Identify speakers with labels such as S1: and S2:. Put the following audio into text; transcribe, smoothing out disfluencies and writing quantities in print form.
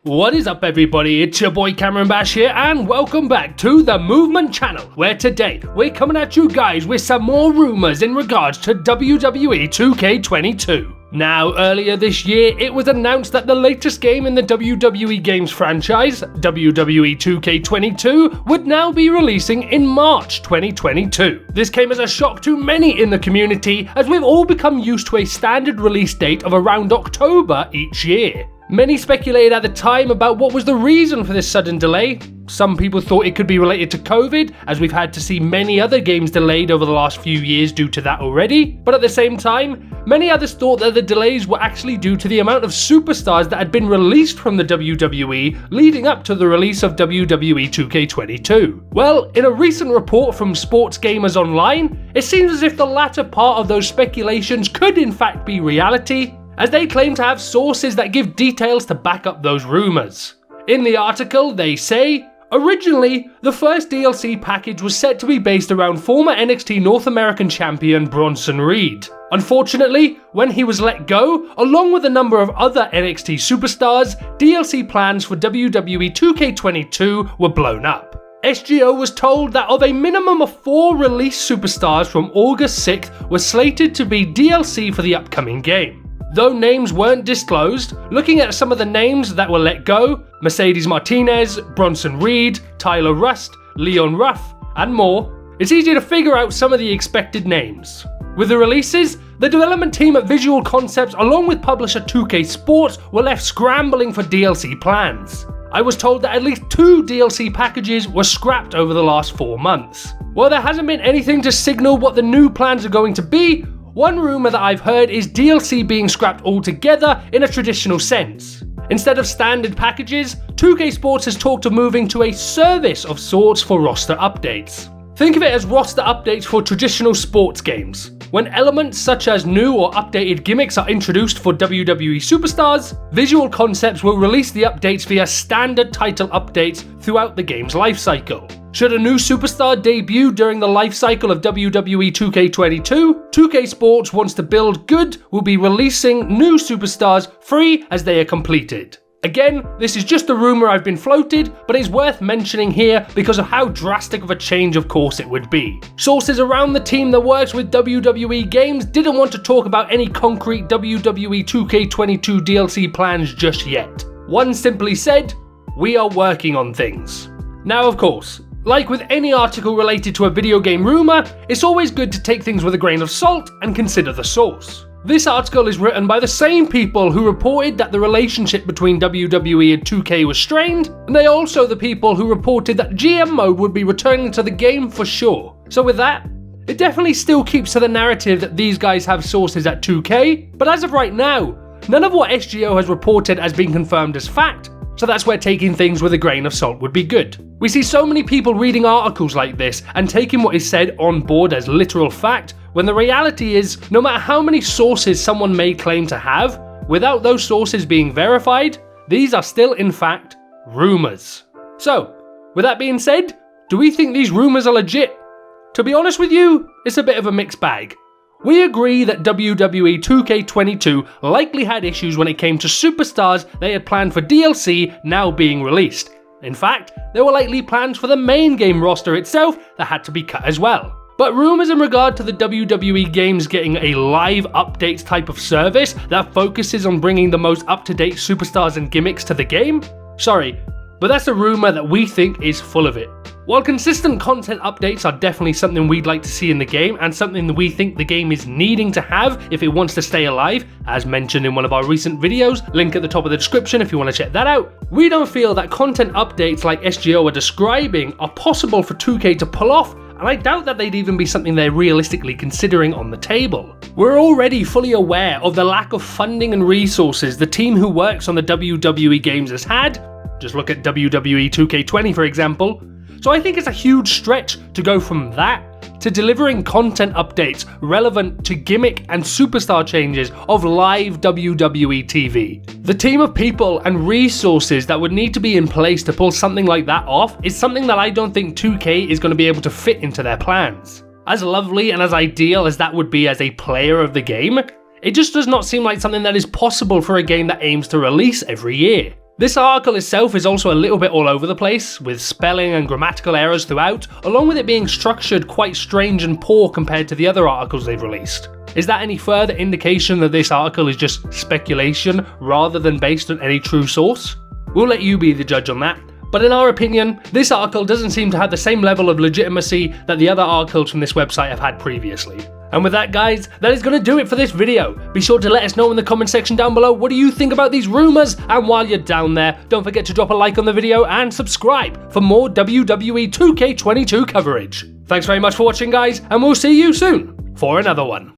S1: What is up everybody, it's your boy Cameron Bash here and welcome back to the Movement channel, where today we're coming at you guys with some more rumours in regards to WWE 2K22. Now, earlier this year, it was announced that the latest game in the WWE games franchise, WWE 2K22, would now be releasing in March 2022. This came as a shock to many in the community, as we've all become used to a standard release date of around October each year. Many speculated at the time about what was the reason for this sudden delay. Some people thought it could be related to COVID, as we've had to see many other games delayed over the last few years due to that already. But at the same time, many others thought that the delays were actually due to the amount of superstars that had been released from the WWE leading up to the release of WWE 2K22. Well, in a recent report from Sports Gamers Online, it seems as if the latter part of those speculations could in fact be reality, as they claim to have sources that give details to back up those rumours. In the article, they say, originally, the first DLC package was set to be based around former NXT North American champion Bronson Reed. Unfortunately, when he was let go, along with a number of other NXT superstars, DLC plans for WWE 2K22 were blown up. SGO was told that of a minimum of 4 released superstars from August 6th were slated to be DLC for the upcoming game. Though names weren't disclosed, looking at some of the names that were let go, Mercedes Martinez, Bronson Reed, Tyler Rust, Leon Ruff, and more, it's easy to figure out some of the expected names. With the releases, the development team at Visual Concepts along with publisher 2K Sports were left scrambling for DLC plans. I was told that at least 2 DLC packages were scrapped over the last 4 months. While there hasn't been anything to signal what the new plans are going to be, one rumour that I've heard is DLC being scrapped altogether in a traditional sense. Instead of standard packages, 2K Sports has talked of moving to a service of sorts for roster updates. Think of it as roster updates for traditional sports games. When elements such as new or updated gimmicks are introduced for WWE superstars, Visual Concepts will release the updates via standard title updates throughout the game's lifecycle. Should a new superstar debut during the lifecycle of WWE 2K22, 2K Sports wants to build good will be releasing new superstars free as they are completed. Again, this is just a rumour I've been floated, but it's worth mentioning here because of how drastic of a change of course it would be. Sources around the team that works with WWE games didn't want to talk about any concrete WWE 2K22 DLC plans just yet. One simply said, "We are working on things." Now of course, like with any article related to a video game rumour, it's always good to take things with a grain of salt and consider the source. This article is written by the same people who reported that the relationship between WWE and 2K was strained, and they are also the people who reported that GM mode would be returning to the game for sure. So with that, it definitely still keeps to the narrative that these guys have sources at 2K, but as of right now, none of what SGO has reported has been confirmed as fact, so that's where taking things with a grain of salt would be good. We see so many people reading articles like this and taking what is said on board as literal fact, when the reality is, no matter how many sources someone may claim to have, without those sources being verified, these are still in fact rumours. So, with that being said, do we think these rumours are legit? To be honest with you, it's a bit of a mixed bag. We agree that WWE 2K22 likely had issues when it came to superstars they had planned for DLC now being released. In fact, there were likely plans for the main game roster itself that had to be cut as well. But rumours in regard to the WWE games getting a live updates type of service that focuses on bringing the most up-to-date superstars and gimmicks to the game? Sorry, but that's a rumour that we think is full of it. While consistent content updates are definitely something we'd like to see in the game and something that we think the game is needing to have if it wants to stay alive, as mentioned in one of our recent videos, link at the top of the description if you want to check that out, we don't feel that content updates like SGO are describing are possible for 2K to pull off, and I doubt that they'd even be something they're realistically considering on the table. We're already fully aware of the lack of funding and resources the team who works on the WWE games has had. Just look at WWE 2K20 for example. So I think it's a huge stretch to go from that to delivering content updates relevant to gimmick and superstar changes of live WWE TV. The team of people and resources that would need to be in place to pull something like that off is something that I don't think 2K is going to be able to fit into their plans. As lovely and as ideal as that would be as a player of the game, it just does not seem like something that is possible for a game that aims to release every year. This article itself is also a little bit all over the place, with spelling and grammatical errors throughout, along with it being structured quite strange and poor compared to the other articles they've released. Is that any further indication that this article is just speculation rather than based on any true source? We'll let you be the judge on that. But in our opinion, this article doesn't seem to have the same level of legitimacy that the other articles from this website have had previously. And with that, guys, that is going to do it for this video. Be sure to let us know in the comment section down below what do you think about these rumours, and while you're down there, don't forget to drop a like on the video and subscribe for more WWE 2K22 coverage. Thanks very much for watching, guys, and we'll see you soon for another one.